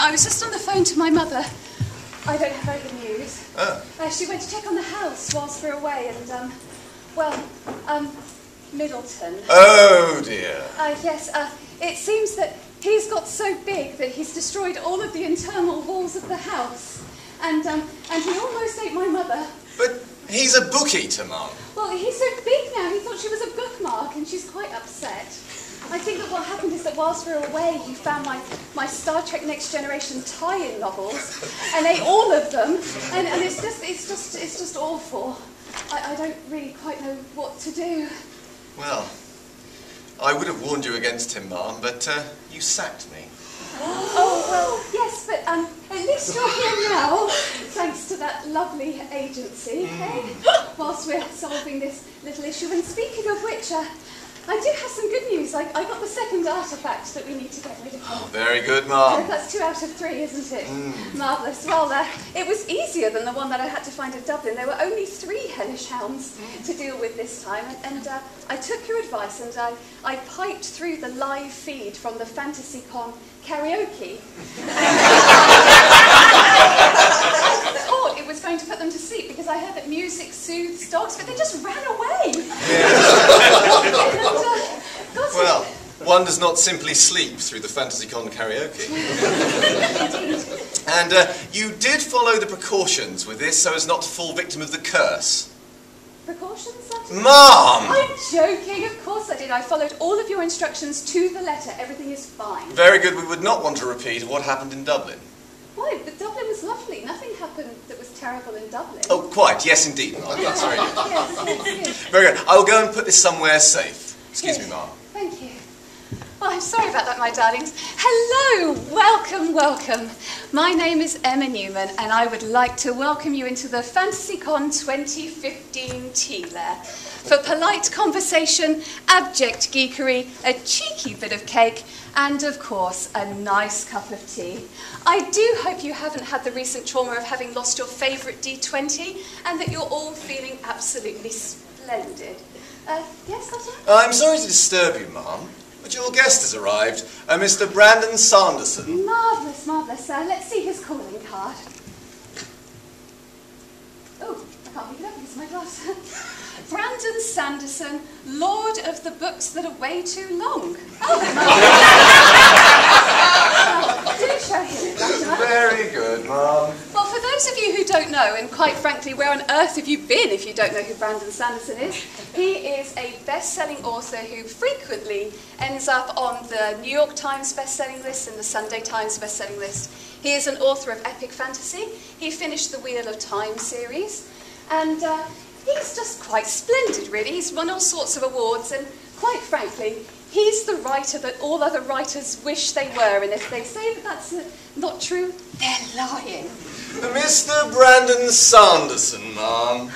I was just on the phone to my mother. I don't have very good news. Oh. She went to check on the house whilst we were away, and, Middleton. Oh, dear. Yes, it seems that he's got so big that he's destroyed all of the internal walls of the house. And he almost ate my mother. But he's a book-eater, Mum. Well, he's so big now, he thought she was a bookmark, and she's quite upset. I think that what happened is that whilst we were away, he found my Star Trek Next Generation tie-in novels and ate all of them, and it's just awful. I don't really quite know what to do. Well, I would have warned you against him, Mum, but you sacked me. Oh, well, yes, but at least you're here now, thanks to that lovely agency, eh? Whilst we're solving this little issue. And speaking of which, I do have some good news. I got the second artefact that we need to get rid of. Oh, very good, Mum. That's 2 out of 3, isn't it? Marvellous. Well, it was easier than the one that I had to find in Dublin. There were only 3 hellish hounds to deal with this time, and I took your advice and I piped through the live feed from the Fantasycon karaoke. I thought it was going to put them to sleep because I heard that music soothes dogs, but they just ran away. Well, one does not simply sleep through the Fantasycon karaoke. And you did follow the precautions with this so as not to fall victim of the curse. Precautions? Mom! I'm joking, of course I did. I followed all of your instructions to the letter. Everything is fine. Very good. We would not want a repeat of what happened in Dublin. Why? But Dublin was lovely. Nothing happened that was terrible in Dublin. Oh, quite. Yes, indeed, Mom. That's very good. Yes. Very good. I will go and put this somewhere safe. Excuse me, Mom. Thank you. Oh, I'm sorry about that, my darlings. Hello, welcome. My name is Emma Newman, and I would like to welcome you into the Fantasycon 2015 tea lair. For polite conversation, abject geekery, a cheeky bit of cake, and of course, a nice cup of tea. I do hope you haven't had the recent trauma of having lost your favourite D20, and that you're all feeling absolutely splendid. Yes, that's right? I'm sorry to disturb you, Mom, but your guest has arrived, Mr. Brandon Sanderson. Marvellous. Let's see his calling card. Oh, I can't pick it up because of my glass. Brandon Sanderson, Lord of the Books That Are Way Too Long. Oh, do show him it, Brandon. Very good, Mom. Well, for those of you who don't know, and quite frankly, where on earth have you been if you don't know who Brandon Sanderson is? He is a best-selling author who frequently ends up on the New York Times best-selling list and the Sunday Times best-selling list. He is an author of epic fantasy. He finished the Wheel of Time series, and he's just quite splendid, really. He's won all sorts of awards, and quite frankly, he's the writer that all other writers wish they were, and if they say that that's not true, they're lying. Mr. Brandon Sanderson, Mom.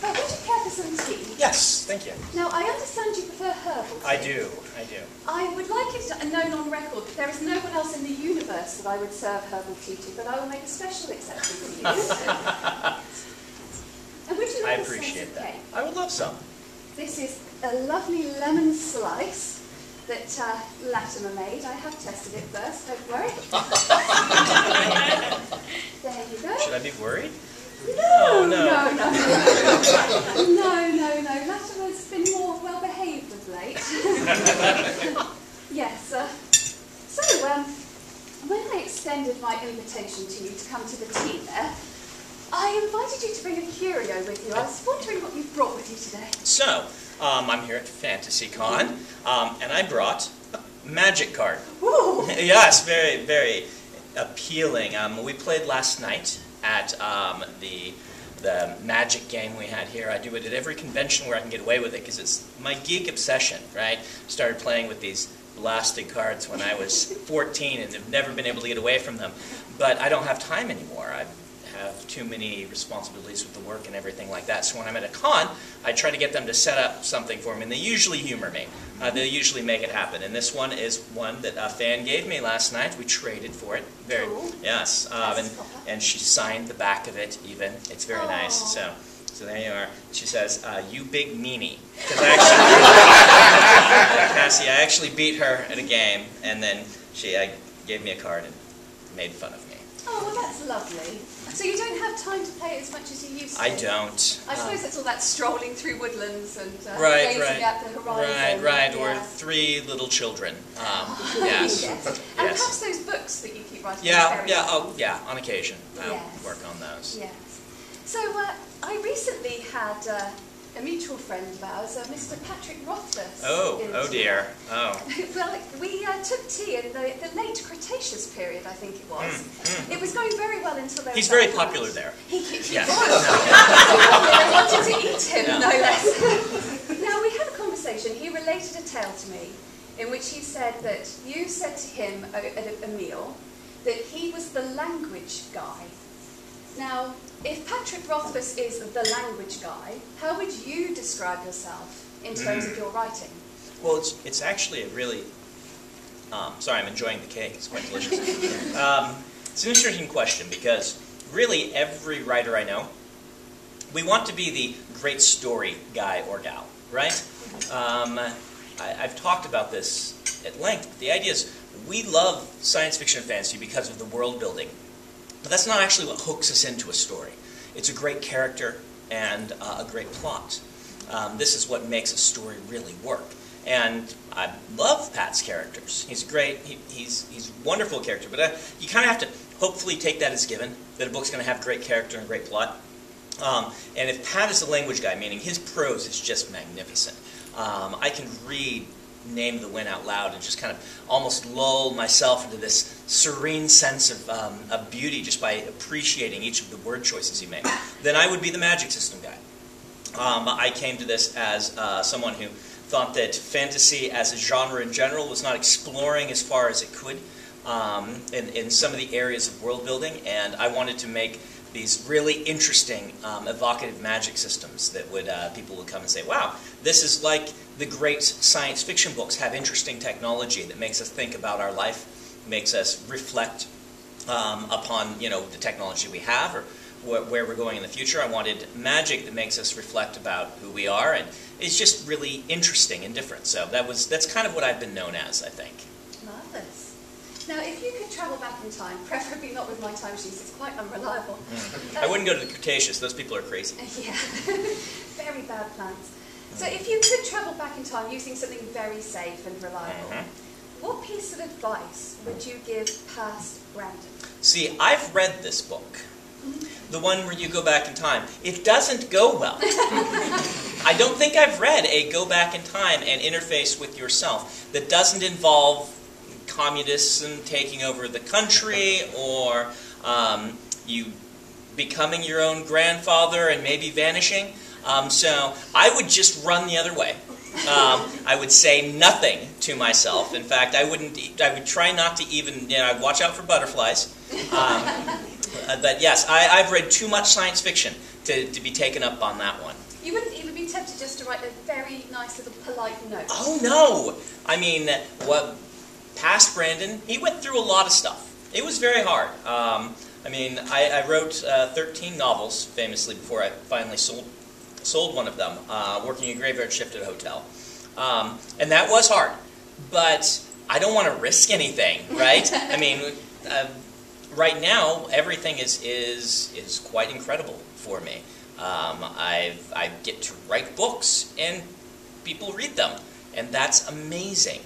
Would you care for some tea? Yes, thank you. Now, I understand you prefer herbal tea. I do. I would like it known on record that there is no one else in the universe that I would serve herbal tea to, but I will make a special exception for you. And would you like I a slice appreciate of that. cake? I would love some. This is a lovely lemon slice that Latimer made. I have tested it first, don't worry. There you go. Should I be worried? No. Latimer's been more well-behaved of late. Yes, so, when I extended my invitation to you to come to the tea there, I invited you to bring a curio with you. I was wondering what you brought with you today. So, I'm here at Fantasycon, and I brought a magic card. Ooh. Yes, very, very appealing. We played last night at the magic game we had here. I do it at every convention where I can get away with it because it's my geek obsession, right? Started playing with these blasted cards when I was 14 and have never been able to get away from them. But I don't have time anymore. I have too many responsibilities with the work and everything like that. So when I'm at a con, I try to get them to set up something for me, and they usually humor me. They usually make it happen. And this one is one that a fan gave me last night. We traded for it. Very cool. Yes. And she signed the back of it even. It's very nice. So So there you are. She says, "You big meanie." Because actually, Cassie, I actually beat her at a game, and then she gave me a card and made fun of me. Oh, well, that's lovely. So you don't have time to play as much as you used to? I don't. I suppose it's all that strolling through woodlands and Right, gazing at the horizon. Right, yeah. or 3 little children. Yes. Yes. And Yes. perhaps those books that you keep writing. Yeah, on occasion. I'll Yes. work on those. Yes. So I recently had a mutual friend of ours, Mr. Patrick Rothfuss. Oh dear. Oh. Well, we took tea in the late Cretaceous period, I think it was. It was going very well until there was... He's very popular there. He Yes. was. I wanted to eat him, Yeah. no less. Now, we had a conversation. He related a tale to me in which he said that you said to him at a meal that he was the language guy. Now, if Patrick Rothfuss is the language guy, how would you describe yourself in terms of your writing? Well, it's actually a really... sorry, I'm enjoying the cake. It's quite delicious. It's an interesting question because really every writer I know, we want to be the great story guy or gal, right? I've talked about this at length. But the idea is we love science fiction and fantasy because of the world building. But that's not actually what hooks us into a story. It's a great character and a great plot. This is what makes a story really work. And I love Pat's characters. He's great. He's a wonderful character. But you kind of have to hopefully take that as given, that a book's going to have great character and great plot. And if Pat is a language guy, meaning his prose is just magnificent, I can read Name of the Wind out loud and just kind of almost lull myself into this serene sense of beauty just by appreciating each of the word choices he makes, then I would be the magic system guy. I came to this as someone who thought that fantasy as a genre in general was not exploring as far as it could in some of the areas of world building, and I wanted to make these really interesting, evocative magic systems that would people would come and say, wow, this is like the great science fiction books have interesting technology that makes us think about our life, makes us reflect upon the technology we have or where we're going in the future. I wanted magic that makes us reflect about who we are, and it's just really interesting and different. So that's kind of what I've been known as, I think. Marvellous. Now, if you could travel back in time, preferably not with my timesheets, it's quite unreliable. I wouldn't go to the Cretaceous. Those people are crazy. Yeah, very bad plans. So if you could travel back in time using something very safe and reliable, what piece of advice would you give past Brandon? See, I've read this book. The one where you go back in time. It doesn't go well. I don't think I've read a go back in time and interface with yourself that doesn't involve communists and taking over the country, or you becoming your own grandfather and maybe vanishing. So I would just run the other way. I would say nothing to myself. In fact, I would try not to even, I'd watch out for butterflies. But yes, I've read too much science fiction to be taken up on that one. You wouldn't even be tempted just to write a very nice little polite note? Oh, no! I mean, past Brandon, he went through a lot of stuff. It was very hard. I mean, I wrote 13 novels, famously, before I finally sold one of them, working a graveyard shift at a hotel. And that was hard. But I don't want to risk anything, right? I mean, right now, everything is quite incredible for me. I get to write books, and people read them, and that's amazing.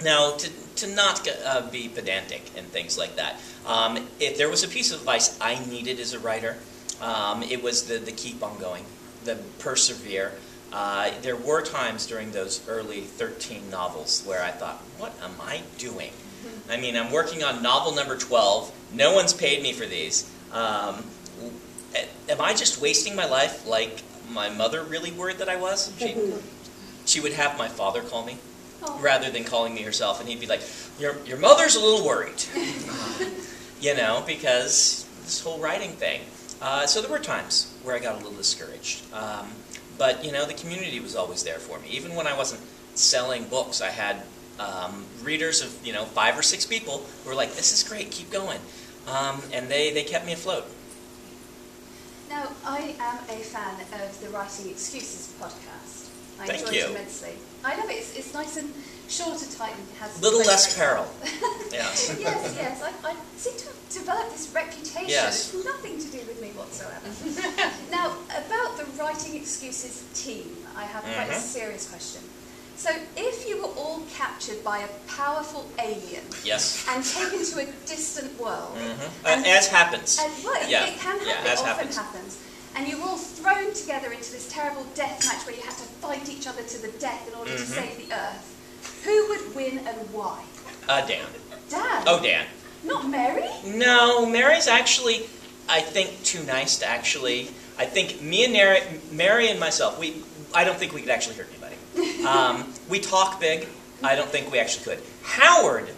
Now, to not be pedantic and things like that, if there was a piece of advice I needed as a writer, it was the keep on going, the persevere. There were times during those early 13 novels where I thought, what am I doing? I mean, I'm working on novel number 12. No one's paid me for these. Am I just wasting my life like my mother really worried that I was? She would have my father call me rather than calling me herself, and he'd be like, your mother's a little worried. Because this whole writing thing. So there were times where I got a little discouraged. But, the community was always there for me. Even when I wasn't selling books, I had readers of, 5 or 6 people who were like, this is great, keep going. And they kept me afloat. Now, Now, I am a fan of the Writing Excuses podcast. I Thank enjoy you. it immensely. I love it. It's nice and short and tight and has... Little great less great peril. stuff. Yes. Yes. I seem to have developed this reputation. Yes. It's nothing to do with me whatsoever. Now, about the Writing Excuses team, I have quite a serious question. So, if you were all captured by a powerful alien Yes. and taken to a distant world... As happens. Well, Yeah. it can happen, Yeah, it as often happens. happens. And you're all thrown together into this terrible death match where you have to fight each other to the death in order to save the Earth. Who would win and why? Dan. Dan? Oh, Dan. Not Mary? No, Mary's actually, I think, too nice to actually... I think me and Mary and myself, I don't think we could actually hurt anybody. We talk big. I don't think we actually could. Howard,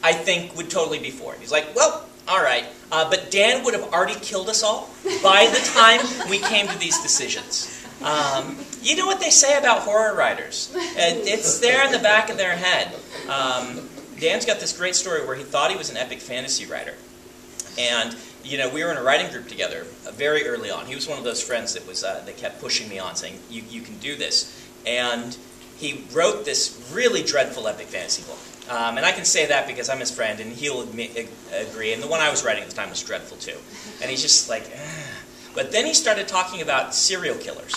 I think, would totally be for it. He's like, well, all right. But Dan would have already killed us all by the time we came to these decisions. You know what they say about horror writers? It's there in the back of their head. Dan's got this great story where he thought he was an epic fantasy writer. And, you know, we were in a writing group together very early on. He was one of those friends that kept pushing me on, saying, you can do this. And he wrote this really dreadful epic fantasy book. And I can say that because I'm his friend, and he'll agree. And the one I was writing at the time was dreadful, too. And he's just like, But then he started talking about serial killers.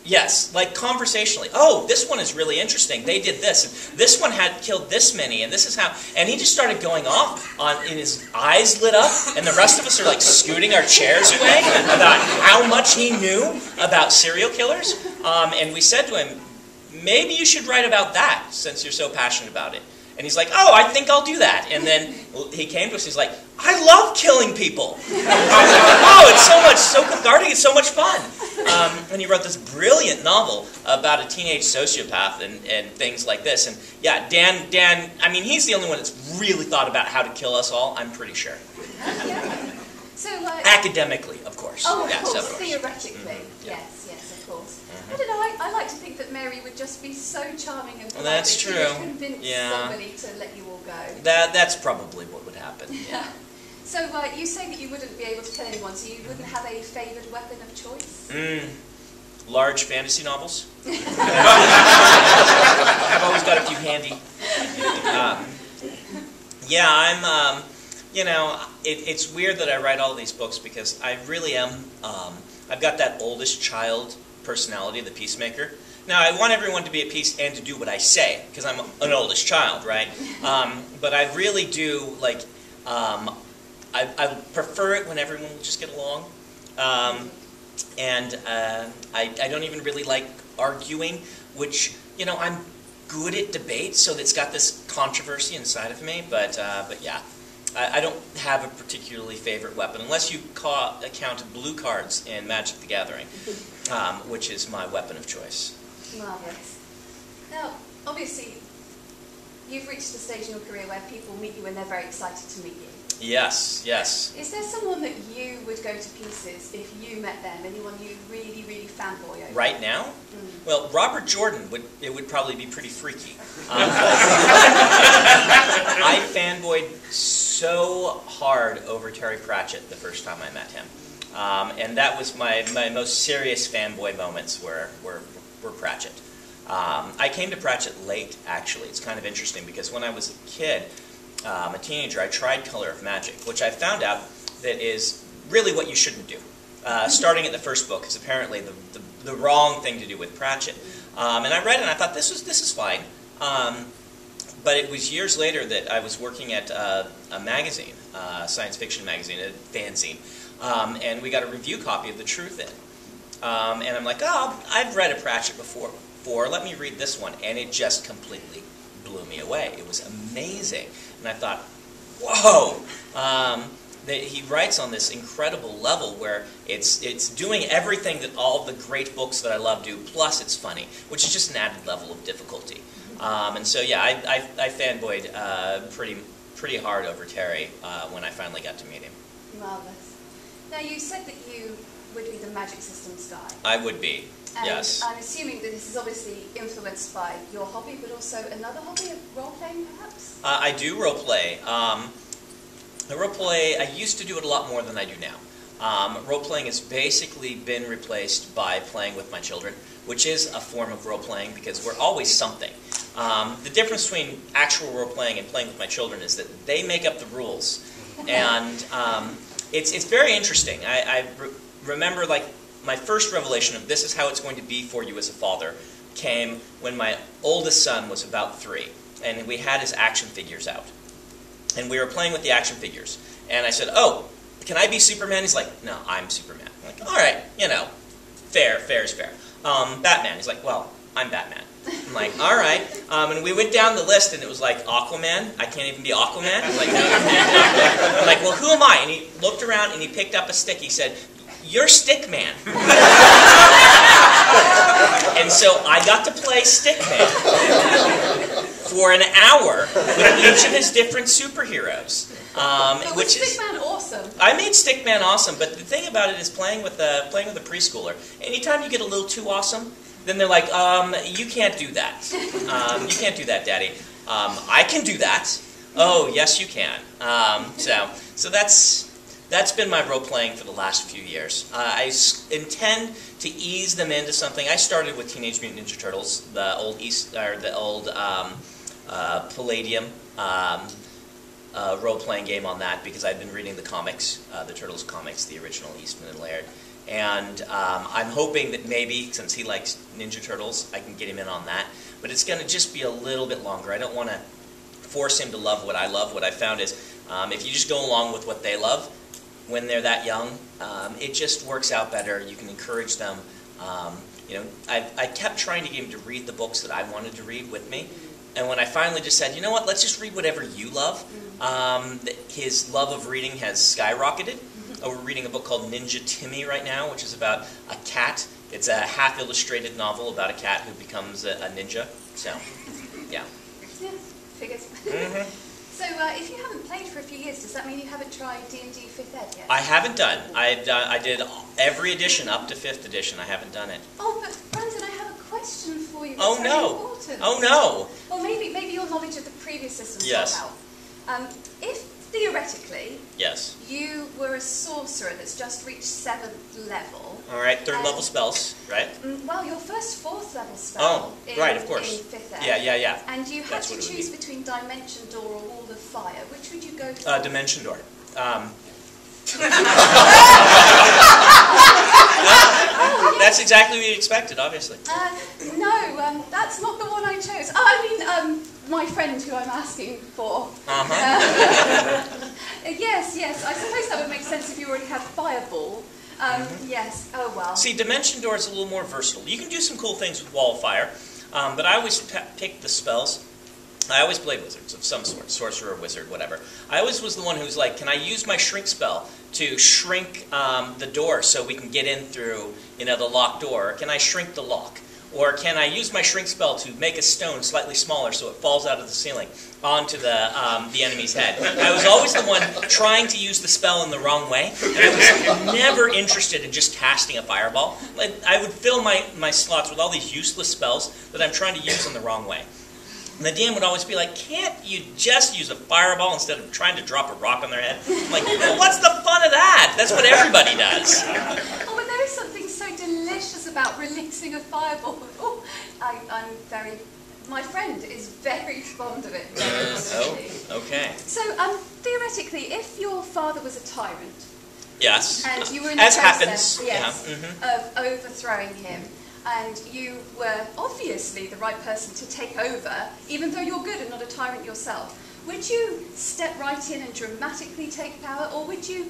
Yes, like conversationally. Oh, this one is really interesting. They did this. And this one had killed this many, and this is how... And he just started going off, and his eyes lit up, and the rest of us are like scooting our chairs away about how much he knew about serial killers. And we said to him, maybe you should write about that, since you're so passionate about it. And he's like, oh, I think I'll do that. And then he came to us, he's like, I love killing people. Oh, it's so cathartic, it's so much fun. And he wrote this brilliant novel about a teenage sociopath and things like this. And yeah, Dan, I mean, he's the only one that's really thought about how to kill us all, I'm pretty sure. Yeah. So, Academically, of course. Oh, of yes, course, of course. Theoretically. Yes, of course. I don't know, I like to think that Mary would just be so charming and polite That's that she true. would convince somebody to let you all go. That's probably what would happen. Yeah. So you say that you wouldn't be able to kill anyone, so you wouldn't have a favoured weapon of choice? Large fantasy novels. I've always got a few handy. Yeah, I'm, you know, it's weird that I write all these books because I really am, I've got that oldest child personality, the peacemaker. Now, I want everyone to be at peace and to do what I say, because I'm an oldest child, right? But I really do, like, I prefer it when everyone will just get along. And I don't even really like arguing, which, you know, I'm good at debate, so it's got this controversy inside of me, but yeah. I don't have a particularly favorite weapon, unless you count blue cards in Magic the Gathering, which is my weapon of choice. Marvellous. Now, obviously, you've reached a stage in your career where people meet you and they're very excited to meet you. Yes, yes. Is there someone that you would go to pieces if you met them? Anyone you really, really fanboy over? Right now? Well, Robert Jordan would probably be pretty freaky. I fanboyed so hard over Terry Pratchett the first time I met him. And that was my most serious fanboy moments were Pratchett. I came to Pratchett late, actually. It's kind of interesting because when I was a kid, a teenager, I tried Color of Magic, which I found out that is really what you shouldn't do. Starting at the first book is apparently the wrong thing to do with Pratchett. And I read it and I thought, this is fine. But it was years later that I was working at a magazine, a science fiction magazine, a fanzine, and we got a review copy of The Truth in. And I'm like, oh, I've read a Pratchett before, let me read this one. And it just completely blew me away. It was amazing. And I thought, whoa! That he writes on this incredible level where it's doing everything that all the great books that I love do, plus it's funny, which is just an added level of difficulty. And so yeah, I fanboyed pretty hard over Terry when I finally got to meet him. Marvellous. Now you said that you would be the Magic Systems guy. I would be, and yes. I'm assuming that this is obviously influenced by your hobby, but also another hobby of role-playing, perhaps? I do role-play. I used to do it a lot more than I do now. Role-playing has basically been replaced by playing with my children, which is a form of role-playing because we're always something. The difference between actual role-playing and playing with my children is that they make up the rules. And it's very interesting. I remember, like, my first revelation of this is how it's going to be for you as a father came when my oldest son was about 3. And we had his action figures out. And we were playing with the action figures. And I said, oh, can I be Superman? He's like, no, I'm Superman. I'm like, all right, you know, fair is fair. Batman. He's like, well, I'm Batman. I'm like, all right. And we went down the list, and it was like, Aquaman? I can't even be Aquaman? I'm like, no, you can't. I'm like, well, who am I? And he looked around, and he picked up a stick. He said, you're Stickman. And so I got to play Stickman for an hour with each of his different superheroes. Was Stickman awesome? I made Stickman awesome, but the thing about it is playing with a preschooler. Anytime you get a little too awesome, then they're like, you can't do that. You can't do that, Daddy. I can do that. Oh, yes, you can. So that's been my role playing for the last few years. I intend to ease them into something. I started with Teenage Mutant Ninja Turtles, the old Palladium. Role-playing game on that because I've been reading the comics, the Turtles comics, the original Eastman and Laird. And I'm hoping that maybe, since he likes Ninja Turtles, I can get him in on that. But it's going to just be a little bit longer. I don't want to force him to love what I love. What I found is if you just go along with what they love when they're that young, it just works out better. You can encourage them. You know, I kept trying to get him to read the books that I wanted to read with me. And when I finally just said, you know what, let's just read whatever you love, his love of reading has skyrocketed. We're reading a book called Ninja Timmy right now, which is about a cat. It's a half-illustrated novel about a cat who becomes a ninja. So, yeah. Yeah, figures. So, if you haven't played for a few years, does that mean you haven't tried D&D 5th Ed yet? I haven't done. I did every edition up to 5th edition. I haven't done it. Oh, but Brandon, I have a question for you. Oh, no. Important. Oh, no. Well, maybe your knowledge of the previous systems Yes. will help. If, theoretically, Yes. you were a sorcerer that's just reached 7th level... All right, 3rd level spells, right? Well, your first 4th level spell right, of course. in 5th Ed. Yeah. And you had That's to what it would choose be. between Dimension Door or Wall of Fire. Which would you go for? Dimension Door. That's exactly what you expected, obviously. No, that's not the one I chose. My friend who I'm asking for. Yes. I suppose that would make sense if you already had Fireball. Yes. Oh, well. See, Dimension Door is a little more versatile. You can do some cool things with Wall of Fire, but I always picked the spells. I always played wizards of some sort, sorcerer, wizard, whatever. I always was the one who was like, can I use my shrink spell to shrink the door so we can get in through, the locked door? Or can I shrink the lock? Or can I use my shrink spell to make a stone slightly smaller so it falls out of the ceiling onto the enemy's head? I was always the one trying to use the spell in the wrong way, and I was never interested in just casting a fireball. Like, I would fill my slots with all these useless spells that I'm trying to use in the wrong way. And the DM would always be like, can't you just use a fireball instead of trying to drop a rock on their head? I'm like, well, what's the fun of that? That's what everybody does. Oh, but there is something so delicious about releasing a fireball. Oh, my friend is very fond of it. Okay. So, theoretically, if your father was a tyrant, yes, and you were in the process, of overthrowing him, and you were obviously the right person to take over, even though you're good and not a tyrant yourself, would you step right in and dramatically take power, or would you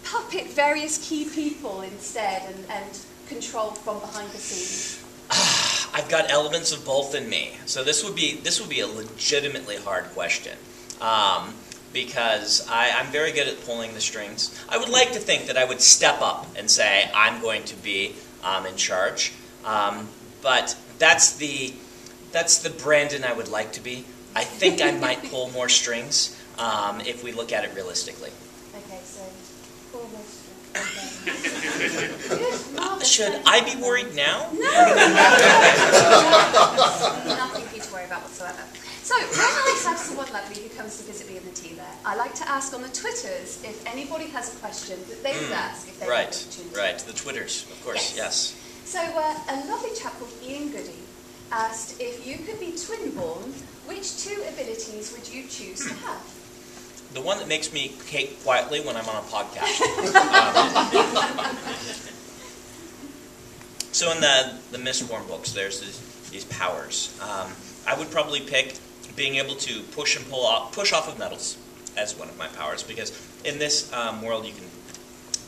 puppet various key people instead and control from behind the scenes? I've got elements of both in me, so this would be a legitimately hard question, because I'm very good at pulling the strings. I would like to think that I would step up and say I'm going to be in charge. But that's the Brandon I would like to be. I think I might pull more strings if we look at it realistically. Okay, so pull more strings. Should I be worried now? No. Nothing for you to worry about whatsoever. So, when I have someone lovely who comes to visit me in the tea there, I like to ask on the Twitters if anybody has a question that they would ask if they had an opportunity. Right, the Twitters, of course, yes. So, a lovely chap called Ian Goody asked if you could be twin-born, which two abilities would you choose to have? The one that makes me cape quietly when I'm on a podcast. So in the Mistborn books, there's these powers. I would probably pick being able to push off of metals as one of my powers, because in this world you can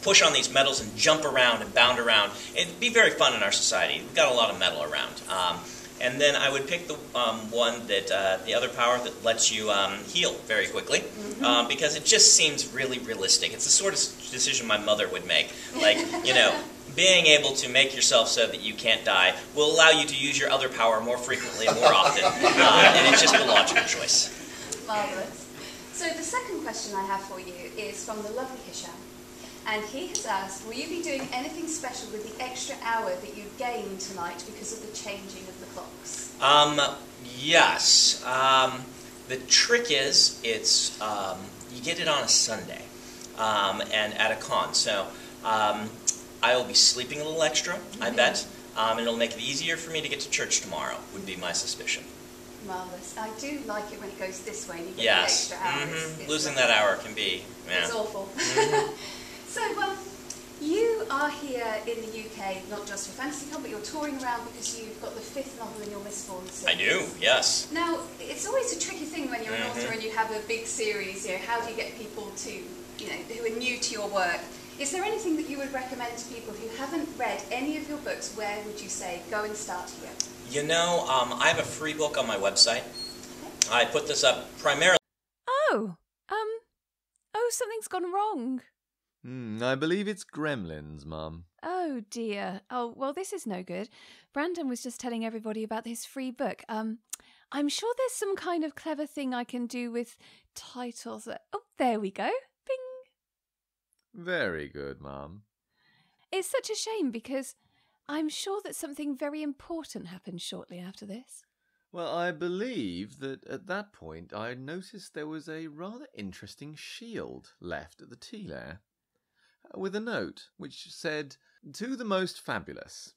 push on these metals and jump around and bound around. It'd be very fun in our society. We've got a lot of metal around. And then I would pick the one that, the other power that lets you heal very quickly, because it just seems really realistic. It's the sort of decision my mother would make. Like, you know, being able to make yourself so that you can't die will allow you to use your other power more frequently and more often. And it's just a logical choice. Marvellous. So the second question I have for you is from the lovely Hisham. And he has asked, will you be doing anything special with the extra hour that you gained tonight because of the changing of the clocks? Yes. The trick is, it's you get it on a Sunday and at a con. So I will be sleeping a little extra, I bet, and it'll make it easier for me to get to church tomorrow, would be my suspicion. Marvellous. I do like it when it goes this way and you get Yes. the extra hours. Losing that hour can be, yeah. It's awful. So, you are here in the UK, not just for Fantasycon, but you're touring around because you've got the 5th novel in your Mistborn series. I do, yes. Now, it's always a tricky thing when you're an author and you have a big series. You know, how do you get people to, you know, who are new to your work? Is there anything that you would recommend to people who haven't read any of your books? Where would you say, go and start here? You know, I have a free book on my website. Okay. I put this up primarily... Oh, something's gone wrong. I believe it's gremlins, Mum. Oh, dear. Oh, well, this is no good. Brandon was just telling everybody about his free book. I'm sure there's some kind of clever thing I can do with titles. Oh, there we go. Bing. Very good, Mum. It's such a shame because I'm sure that something very important happened shortly after this. Well, I believe that at that point I noticed there was a rather interesting shield left at the tea lair, with a note which said, "To the most fabulous."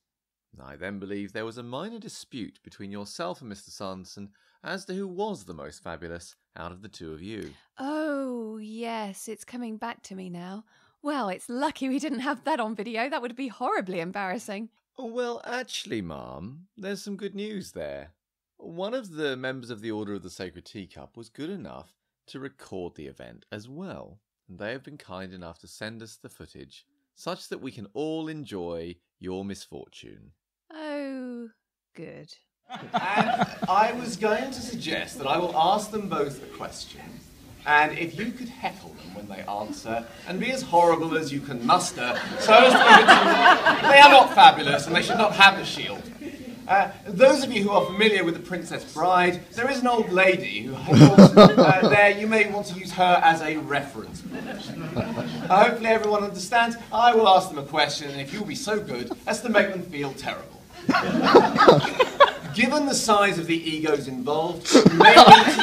I then believe there was a minor dispute between yourself and Mr. Sanderson as to who was the most fabulous out of the two of you. Oh, yes, it's coming back to me now. Well, it's lucky we didn't have that on video. That would be horribly embarrassing. Well, actually, Ma'am, there's some good news there. One of the members of the Order of the Sacred Teacup was good enough to record the event as well. And they have been kind enough to send us the footage, such that we can all enjoy your misfortune. Oh, good. And I was going to suggest that I will ask them both a question, and if you could heckle them when they answer, and be as horrible as you can muster, so as to give it to them. They are not fabulous, and they should not have the shield. Those of you who are familiar with The Princess Bride, there is an old lady who heckles there. You may want to use her as a reference. Hopefully everyone understands. I will ask them a question, and if you'll be so good as to make them feel terrible. Given the size of the egos involved, you may need to use 2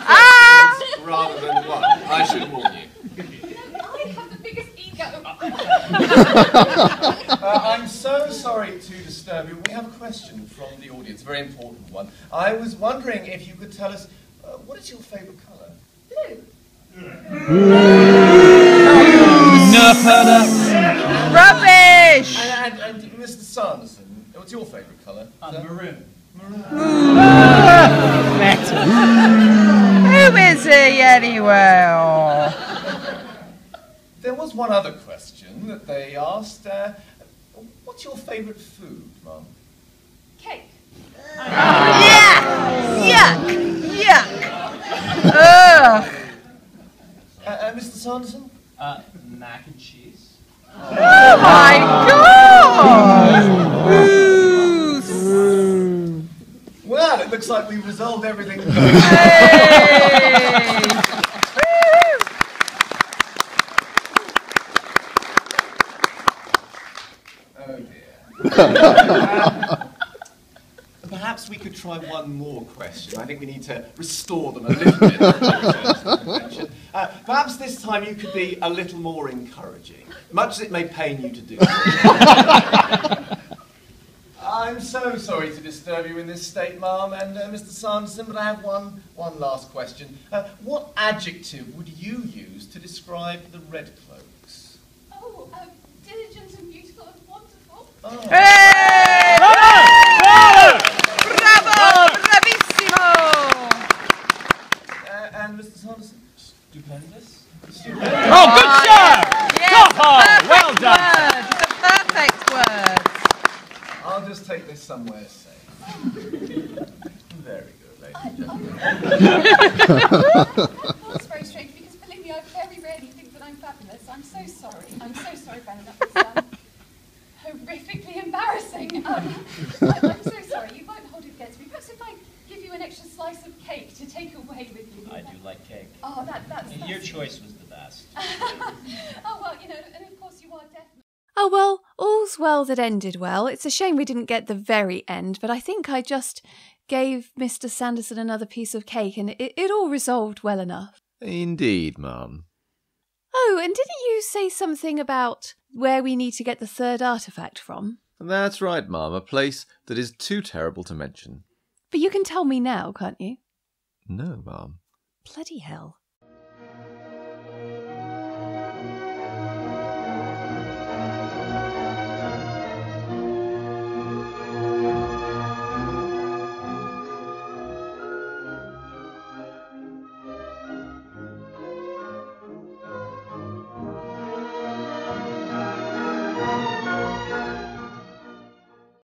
questions rather than 1. I should warn you. I have the biggest ego. I'm so sorry to disturb you. We have a question from the audience, a very important one. I was wondering if you could tell us, what is your favourite colour? Blue. Rubbish! And Mr. Sanderson, what's your favourite colour? Maroon. Who is he anyway? There was one other question that they asked. What's your favourite food, Mum? Cake. Yuck! Yuck! Ugh! Mr. Sanderson? Mac and cheese. Oh my God! Well, it looks like we've resolved everything. Hey! Oh dear. Perhaps perhaps we could try one more question. I think we need to restore them a little bit. Perhaps this time you could be a little more encouraging, much as it may pain you to do so. I'm so sorry to disturb you in this state, ma'am, and Mr. Sanderson, but I have one last question. What adjective would you use to describe the Redcoats? Oh, diligent and beautiful and wonderful. Oh. Hey! Bravo! Bravissimo! And Mr. Sanderson? Stupendous. Oh, good job! Yes, Oh, well done. word. It's a perfect word. I'll just take this somewhere safe. Very good, ladies and gentlemen. That's very strange because, believe me, I very rarely think that I'm fabulous. I'm so sorry. I'm so sorry, Brandon. That was horrifically embarrassing. I'm so sorry. You won't hold it against me. Perhaps if I give you an extra slice of cake to take away with you. I do like cake. Oh, that's Your choice was the best. Oh, well, and of course you are definitely... Oh, well, all's well that ended well. It's a shame we didn't get the very end, but I think I just gave Mr. Sanderson another piece of cake and it all resolved well enough. Indeed, ma'am. Oh, and didn't you say something about where we need to get the third artifact from? That's right, ma'am. A place that is too terrible to mention. But you can tell me now, can't you? No, ma'am. Bloody hell.